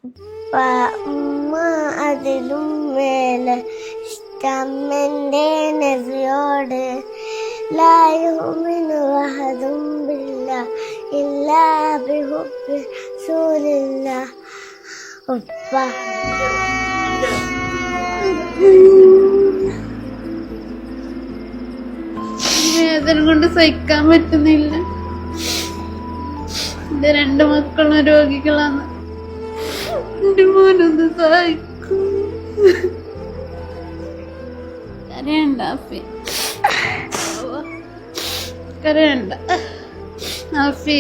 ഉമ്മ അതിലും മേലെ ഇഷ്ടമെന്റെ നബിയോട് ലാ യുമിനു അഹദും ബില്ലാഹി ഇല്ലാ ബിഹുബ്ബി റസൂലില്ലാഹ്. ഉപ്പ വേദന കൊണ്ട് സഹിക്കാൻ പറ്റുന്നില്ല. എന്റെ 2 മക്കളും രോഗികളാണ്. എന്റെ മോനൊന്ന് സഹായിക്കൂ. കരയണ്ട ആഫി, കരയണ്ട ആഫി.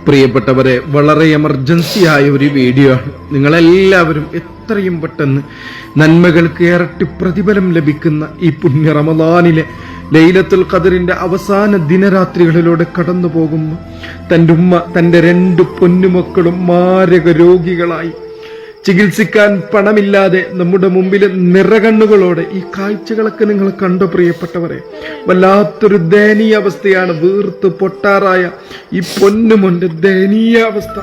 പ്രിയപ്പെട്ടവരെ, വളരെ എമർജൻസി ആയ ഒരു വീഡിയോ ആണ്. നിങ്ങളെല്ലാവരും എത്രയും പെട്ടെന്ന് നന്മകൾക്ക് ഇരട്ടി പ്രതിഫലം ലഭിക്കുന്ന ഈ പുണ്യ റമദാനിലെ ലൈലത്തുൽ ഖദറിന്റെ അവസാന ദിനരാത്രികളിലൂടെ കടന്നു പോകുമ്പോൾ തന്റെ ഉമ്മ തന്റെ 2 പൊന്നുമക്കളും മാരക രോഗികളായി ചികിത്സിക്കാൻ പണമില്ലാതെ നമ്മുടെ മുമ്പിൽ നിറകണ്ണുകളോടെ ഈ കാഴ്ചകളൊക്കെ നിങ്ങൾ കണ്ടോ പ്രിയപ്പെട്ടവരെ? വല്ലാത്തൊരു ദയനീയ അവസ്ഥയാണ്. വീർത്ത് പൊട്ടാറായ ഈ പൊന്നുമോന്റെ ദയനീയ അവസ്ഥ.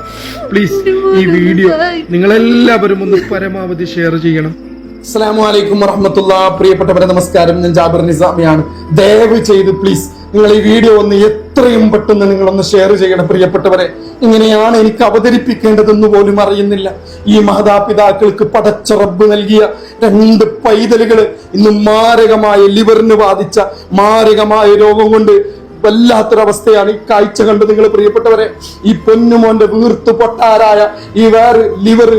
പ്ലീസ് ഈ വീഡിയോ നിങ്ങളെല്ലാവരും ഒന്ന് പരമാവധി ഷെയർ ചെയ്യണം. അസ്സലാമു അലൈക്കും വറഹ്മത്തുള്ളാഹി. പ്രിയപ്പെട്ടവരെ നമസ്കാരം. ഞാൻ ജാബിർ നിസാമിയാണ്. ദയവ് ചെയ്ത് പ്ലീസ് നിങ്ങൾ ഈ വീഡിയോ ഒന്ന് എത്രയും പെട്ടെന്ന് നിങ്ങളൊന്ന് ഷെയർ ചെയ്യണം പ്രിയപ്പെട്ടവരെ. ഇങ്ങനെയാണ് എനിക്ക് അവതരിപ്പിക്കേണ്ടതെന്ന് പോലും അറിയുന്നില്ല. ഈ മാതാപിതാക്കൾക്ക് പടച്ച റബ്ബ് നൽകിയ 2 പൈതലുകള് ഇന്ന് മാരകമായ ലിവറിന് ബാധിച്ച മാരകമായ രോഗം കൊണ്ട് വല്ലാത്തൊരവസ്ഥയാണ്. ഈ കാഴ്ച കണ്ട് നിങ്ങൾ പ്രിയപ്പെട്ടവരെ, ഈ പൊന്നുമോന്റെ വീർത്തു പൊട്ടാരായ ഈ ലിവർ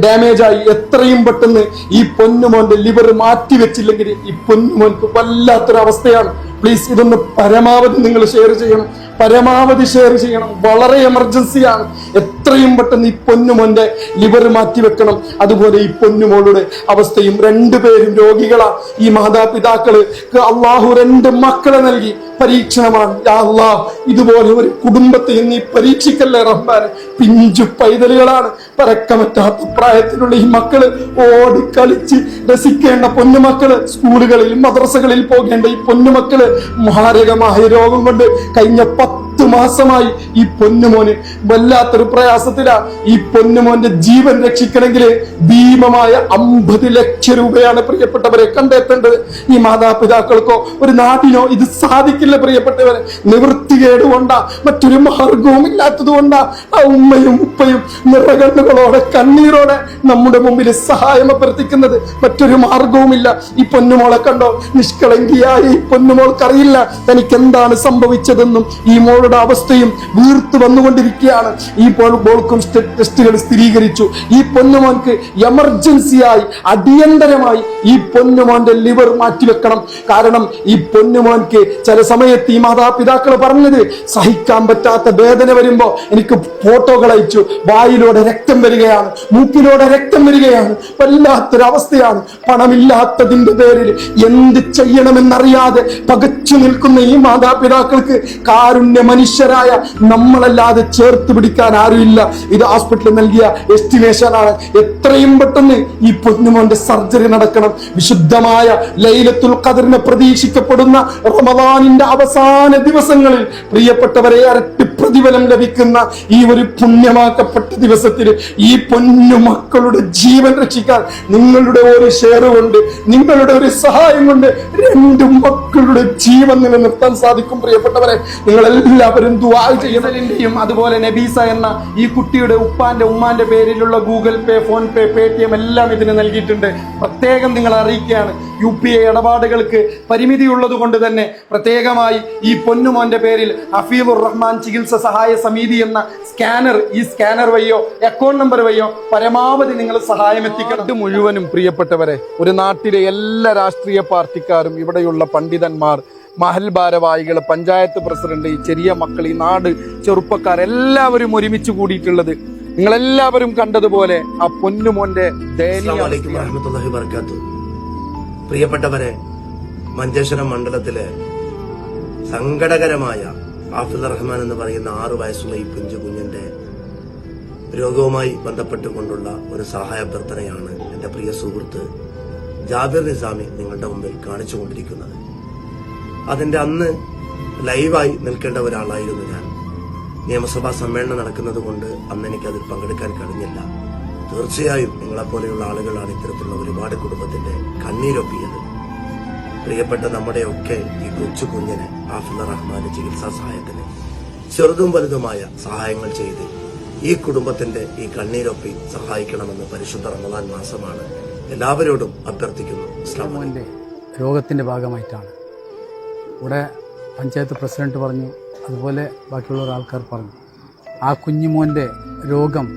ഡാമേജ് ആയി എത്രയും പെട്ടെന്ന് ഈ പൊന്നുമോന്റെ ലിവർ മാറ്റിവെച്ചില്ലെങ്കിൽ ഈ പൊന്നുമോൻക്ക് വല്ലാത്തൊരവസ്ഥയാണ്. പ്ലീസ് ഇതൊന്ന് പരമാവധി നിങ്ങൾ ഷെയർ ചെയ്യണം, പരമാവധി ഷെയർ ചെയ്യണം. വളരെ എമർജൻസിയാണ്. എത്രയും പെട്ടെന്ന് ഈ പൊന്നുമോന്റെ ലിവർ മാറ്റിവെക്കണം. അതുപോലെ ഈ പൊന്നുമോളുടെ അവസ്ഥയും. 2 പേരും രോഗികളാ. ഈ മാതാപിതാക്കള് അള്ളാഹു 2 മക്കളെ നൽകി. പരീക്ഷണമാണ്. യാ അല്ലാഹ്, ഇതുപോലെ ഒരു കുടുംബത്തെ നീ പരീക്ഷിക്കല്ലേ റഹ്മാനെ. പിഞ്ചു പൈതലുകളാണ്. പറക്കമറ്റാത്ത പ്രായത്തിലുള്ള ഈ മക്കള് ഓടിക്കളിച്ച് രസിക്കേണ്ട പൊന്നുമക്കള്, സ്കൂളുകളിൽ മദ്രസകളിൽ പോകേണ്ട ഈ പൊന്നുമക്കള് മാരകമായ രോഗം കൊണ്ട് കഴിഞ്ഞ 10 മാസമായി ഈ പൊന്നുമോന് വല്ലാത്തൊരു പ്രയാസത്തിലാ. ഈ പൊന്നുമോന്റെ ജീവൻ രക്ഷിക്കണമെങ്കിൽ ഭീമമായ 50 ലക്ഷം രൂപയാണ് പ്രിയപ്പെട്ടവരെ കണ്ടെത്തേണ്ടത്. ഈ മാതാപിതാക്കൾക്കോ ഒരു നാടിനോ ഇത് സാധിക്കില്ല പ്രിയപ്പെട്ടവരെ. നിവൃത്തികേട് കൊണ്ടാ, മറ്റൊരു മാർഗവും ഇല്ലാത്തത് കൊണ്ടാ ആ ഉമ്മയും ഉപ്പയും നിറകണ്ണുകളോടെ കണ്ണീരോടെ നമ്മുടെ മുമ്പിൽ സഹായം അഭ്യർത്ഥിക്കുന്നത്. മറ്റൊരു മാർഗവുമില്ല. ഈ പൊന്നുമോളെ കണ്ടോ? നിഷ്കളങ്കിയായ ഈ പൊന്നുമോൾക്കറിയില്ല തനിക്ക് എന്താണ് സംഭവിച്ചതെന്നും. ഈ മോളുടെ അവസ്ഥയും വീർത്തു വന്നുകൊണ്ടിരിക്കുകയാണ്. ഈ മോൾക്കും ടെസ്റ്റുകൾ സ്ഥിരീകരിച്ചു. ഈ പൊന്നുമോൻക്ക് എമർജൻസിയായി അടിയന്തരമായി ഈ പൊന്നുമോന്റെ ലിവർ മാറ്റിവെക്കണം. കാരണം ഈ പൊന്നുമോൻക്ക് ചില സമയത്ത് ഈ മാതാപിതാക്കൾ പറഞ്ഞത്, സഹിക്കാൻ പറ്റാത്ത വേദന വരുമ്പോ എനിക്ക് ഫോട്ടോകൾ അയച്ചു, വായിലൂടെ രക്തം വരികയാണ്, മൂക്കിലൂടെ രക്തം വരികയാണ്. വല്ലാത്തൊരവസ്ഥയാണ്. പണമില്ലാത്തതിന്റെ പേരിൽ എന്ത് ചെയ്യണമെന്നറിയാതെ പകച്ചു നിൽക്കുന്ന ഈ മാതാപിതാക്കൾക്ക് കാരുണ്യ മനുഷ്യരായ നമ്മളല്ലാതെ ചേർത്ത് പിടിക്കാൻ ആരുമില്ല. ഇത് ഹോസ്പിറ്റലിൽ നൽകിയ എസ്റ്റിമേഷൻ ആണ്. എത്രയും പെട്ടെന്ന് ഈ പൊന്നുമോന്റെ സർജറി നടക്കണം. വിശുദ്ധമായ ലൈലത്തുൽ ഖദറിനെ പ്രതീക്ഷിക്കപ്പെടുന്ന റമദാനിന്റെ അവസാന ദിവസങ്ങളിൽ പ്രിയപ്പെട്ടവരെ ഇരട്ടി പ്രതിഫലം ലഭിക്കുന്ന ഈ ഒരു പുണ്യമാക്കപ്പെട്ട ദിവസത്തിൽ ഈ പൊന്നുമക്കളുടെ ജീവൻ രക്ഷിക്കാൻ നിങ്ങളുടെ ഒരു ഷെയർ കൊണ്ട്, നിങ്ങളുടെ ഒരു സഹായം കൊണ്ട് 2 മക്കളുടെ ജീവൻ നിലനിർത്താൻ സാധിക്കും പ്രിയപ്പെട്ടവരെ. നിങ്ങളെല്ലാവരും ദുആ ചെയ്യണതിന്റെയും അതുപോലെ നബീസ എന്ന ഈ കുട്ടിയുടെ ഉമ്മാന്റെ പേരിലുള്ള ഗൂഗിൾ പേ, ഫോൺ പേ, പേടിഎം എല്ലാം ഇതിന് നൽകിയിട്ടുണ്ട്. പ്രത്യേകം നിങ്ങൾ അറിയിക്കുകയാണ്. UPI ഇടപാടുകൾക്ക് പരിമിതിയുള്ളത് കൊണ്ട് തന്നെ പ്രത്യേകമായി ഈ പൊന്നുമോന്റെ പേരിൽ ഹഫീദുർ റഹ്മാൻ ചികിത്സ സഹായ സമിതി എന്ന സ്കാനർ, ഈ സ്കാനർ വഴിയോ അക്കൗണ്ട് നമ്പർ വഴിയോ പരമാവധി നിങ്ങൾ സഹായം എത്തിക്കണം. ഇത് മുഴുവനും പ്രിയപ്പെട്ടവരെ, ഒരു നാട്ടിലെ എല്ലാ രാഷ്ട്രീയ പാർട്ടിക്കാരും, ഇവിടെയുള്ള പണ്ഡിതന്മാർ, മഹൽ ഭാരവാഹികൾ, പഞ്ചായത്ത് പ്രസിഡന്റ്, ഈ ചെറിയ മക്കൾ, ഈ നാട് ചെറുപ്പക്കാരെല്ലാവരും ഒരുമിച്ച് കൂടിയിട്ടുള്ളത് നിങ്ങളെല്ലാവരും കണ്ടതുപോലെ ആ പൊന്നുമോന്റെ പ്രിയപ്പെട്ടവരെ, മഞ്ചേശ്വരം മണ്ഡലത്തിലെ സങ്കടകരമായ ഹാഫിദ് റഹ്മാൻ എന്ന് പറയുന്ന 6 വയസ്സുള്ള ഈ കുഞ്ഞിന്റെ രോഗവുമായി ബന്ധപ്പെട്ടുകൊണ്ടുള്ള ഒരു സഹായ അഭ്യർത്ഥനയാണ് എന്റെ പ്രിയ സുഹൃത്ത് ജാബിർ നിസാമി നിങ്ങളുടെ മുമ്പിൽ കാണിച്ചുകൊണ്ടിരിക്കുന്നത്. അതിന്റെ അന്ന് ലൈവായി നിൽക്കേണ്ട ഒരാളായിരുന്നു ഞാൻ. നിയമസഭാ സമ്മേളനം നടക്കുന്നത് കൊണ്ട് അന്ന് എനിക്ക് അതിൽ പങ്കെടുക്കാൻ കഴിഞ്ഞില്ല. തീർച്ചയായും നിങ്ങളെപ്പോലെയുള്ള ആളുകളാണ് ഇത്തരത്തിലുള്ള ഒരുപാട് കുടുംബത്തിന്റെ കണ്ണീരൊപ്പിയത്. പ്രിയപ്പെട്ട നമ്മുടെയൊക്കെ ഈ കൊച്ചു കുഞ്ഞിന് ഹാഫിള് റഹ്മാന്റെ ചികിത്സാ സഹായത്തിന് ചെറുതും വലുതുമായ സഹായങ്ങൾ ചെയ്ത് ഈ കുടുംബത്തിന്റെ ഈ കണ്ണീരൊപ്പി സഹായിക്കണമെന്ന് പരിശുദ്ധ റമദാൻ മാസമാണ്. എല്ലാവരോടും അഭ്യർത്ഥിക്കുന്നു. അസ്സലാമു അലൈക്കും. രോഗത്തിൻ്റെ ഭാഗമായിട്ടാണ്. ഇവിടെ പഞ്ചായത്ത് പ്രസിഡന്റ് പറഞ്ഞു, അതുപോലെ ബാക്കിയുള്ള ആൾക്കാർ പറഞ്ഞു. ആ കുഞ്ഞുമോൻ്റെ രോഗം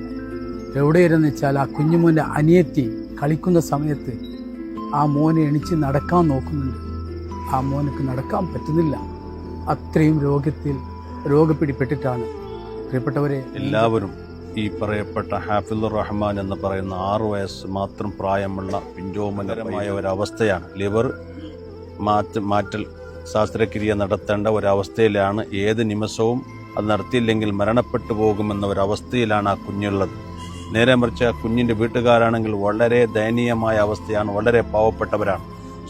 എവിടെയിരുന്ന് വെച്ചാൽ ആ കുഞ്ഞുമോൻ്റെ അനിയത്തി കളിക്കുന്ന സമയത്ത് ആ മോനെ എണിച്ച് നടക്കാൻ നോക്കുന്നുണ്ട്. ആ മോനക്ക് നടക്കാൻ പറ്റുന്നില്ല. അത്രയും രോഗപിടിപ്പെട്ടിട്ടാണ്. പ്രിയപ്പെട്ടവരെ, എല്ലാവരും ഈ പറയപ്പെട്ട ഹാഫിള് റഹ്മാൻ എന്ന് പറയുന്ന 6 വയസ്സ് മാത്രം പ്രായമുള്ള പിഞ്ചോമനരമായ ഒരവസ്ഥയാണ്. ലിവർ മാറ്റൽ ശസ്ത്രക്രിയ നടത്തേണ്ട ഒരവസ്ഥയിലാണ്. ഏത് നിമിഷവും അത് നടത്തിയില്ലെങ്കിൽ മരണപ്പെട്ടു പോകുമെന്ന ഒരവസ്ഥയിലാണ് ആ കുഞ്ഞുള്ളത്. നേരെ മറിച്ച് ആ കുഞ്ഞിൻ്റെ വീട്ടുകാരാണെങ്കിൽ വളരെ ദയനീയമായ അവസ്ഥയാണ്. വളരെ പാവപ്പെട്ടവരാണ്.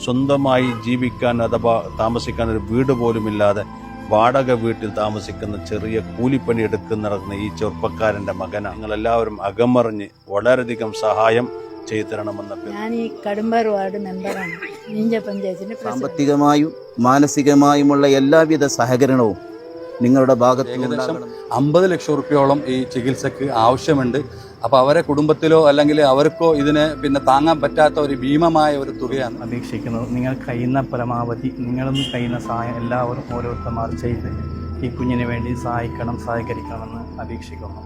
സ്വന്തമായി ജീവിക്കാൻ അഥവാ താമസിക്കാൻ ഒരു വീട് പോലുമില്ലാതെ വാടക വീട്ടിൽ താമസിക്കുന്ന ചെറിയ കൂലിപ്പണി നടക്കുന്ന ഈ ചെറുപ്പക്കാരൻ്റെ മകനാണ്. നിങ്ങളെല്ലാവരും അകമറിഞ്ഞ് വളരെയധികം സഹായം ചെയ്തു തരണമെന്ന്. ഞാൻ ഈ കടുമ്പാർ വാർഡ് മെമ്പറാണ്. നീഞ്ച പഞ്ചായത്തിന്റെ സാമ്പത്തികമായും മാനസികമായുമുള്ള എല്ലാവിധ സഹകരണവും നിങ്ങളുടെ ഭാഗത്ത് ഏകദേശം 50 ലക്ഷം റുപ്യോളം ഈ ചികിത്സക്ക് ആവശ്യമുണ്ട്. അപ്പോൾ അവരെ കുടുംബത്തിലോ അല്ലെങ്കിൽ അവർക്കോ ഇതിന് താങ്ങാൻ പറ്റാത്ത ഒരു ഭീമമായ ഒരു തുകയാണ് അപേക്ഷിക്കുന്നത്. നിങ്ങൾ കഴിയുന്ന പരമാവധി നിങ്ങളൊന്നും കഴിയുന്ന സഹായം എല്ലാവരും ഓരോരുത്തർമാർ ചെയ്ത് ഈ കുഞ്ഞിന് വേണ്ടി സഹായിക്കണമെന്ന് അപേക്ഷിക്കുന്നു.